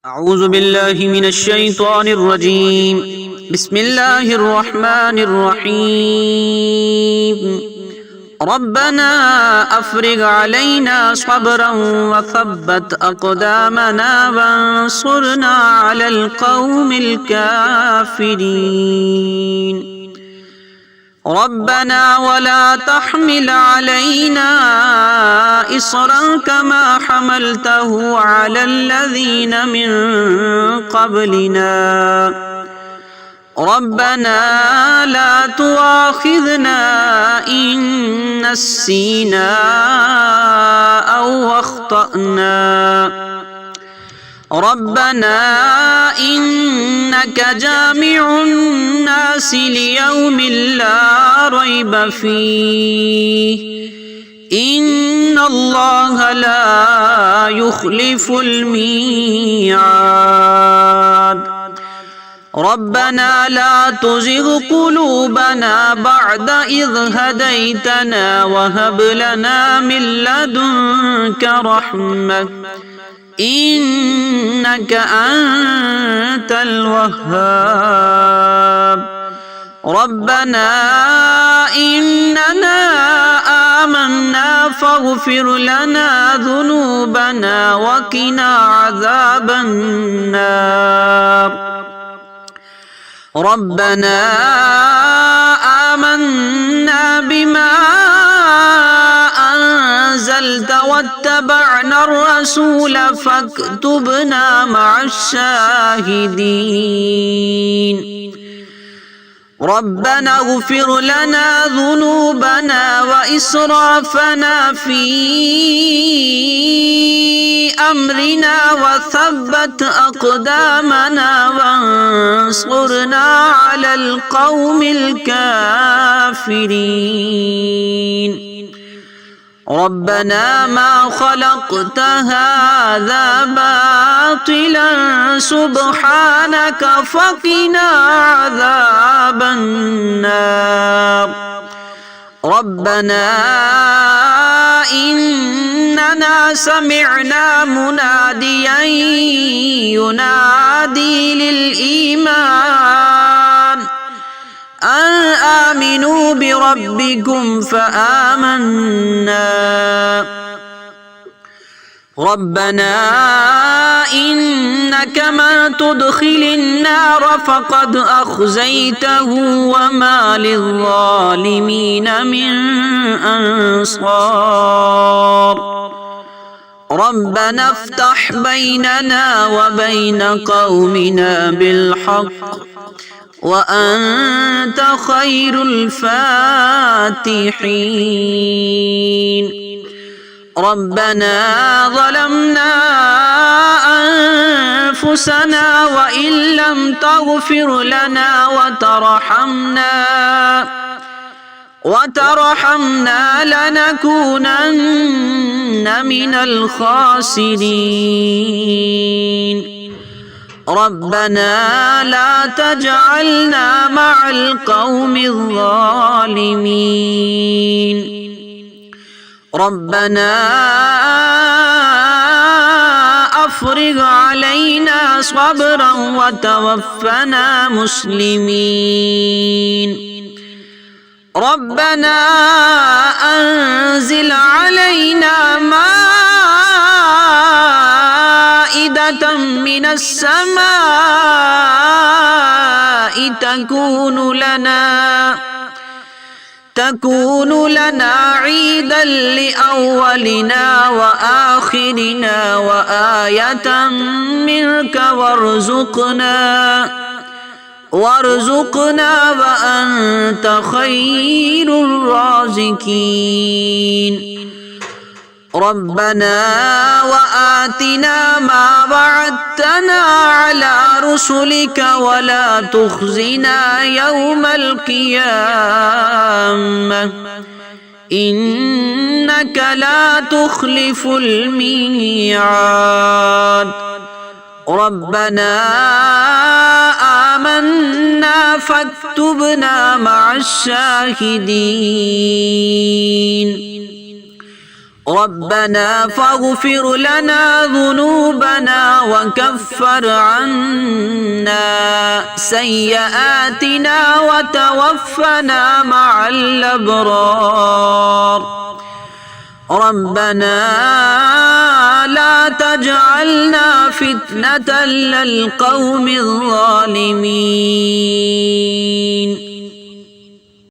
أعوذ بالله من الشيطان الرجيم. بسم الله الرحمن الرحيم. ربنا أفرغ علينا صبرا وثبت أقدامنا وانصرنا على القوم الكافرين. ربنا ولا تحمل علينا إصرا كما حملته على الذين من قبلنا. ربنا لا تؤاخذنا إن نسينا أو أخطأنا. ربنا إنك جامع الناس ليوم لا ريب فيه إن الله لا يخلف الميعاد. ربنا لا تزغ قلوبنا بعد إذ هديتنا وهب لنا من لدنك رحمة إنك أنت الوهاب. ربنا إننا آمنا فاغفر لنا ذنوبنا وقنا عذاب النار. ربنا آمنا بما أنزلت واتبعنا الرسول فاكتبنا مع الشاهدين. ربنا اغفر لنا ذنوبنا وإسرافنا في أمرنا وثبت أقدامنا وانصرنا على القوم الكافرين. ربنا ما خلقت هذا باطلا سبحانك فقنا عذاب النار. ربنا إننا سمعنا مناديا ينادي للإيمان أن آمنوا بربكم فآمنا. ربنا إنك من تدخل النار فقد أخزيته وما للظالمين من أنصار. ربنا افتح بيننا وبين قومنا بالحق وأنت خير الفاتحين. ربنا ظلمنا أنفسنا وإن لم تغفر لنا وترحمنا لنكونن من الخاسرين. ربنا لا تجعلنا مع القوم الظالمين. ربنا أفرغ علينا صبرا وتوفنا مسلمين. ربنا أنزل علينا مائدة من السماء تكون لنا عيدا لأولنا وآخرنا وآية منك وارزقنا وأنت خير الرازقين. ربنا وآتنا ما وعدتنا على رسلك ولا تخزنا يوم القيامة إنك لا تخلف الميعاد. ربنا آمنا فاكتبنا مع الشاهدين. ربنا فاغفر لنا ذنوبنا وكفر عنا سيئاتنا وتوفنا مع الأبرار ربنا لا تجعلنا فتنة للقوم الظالمين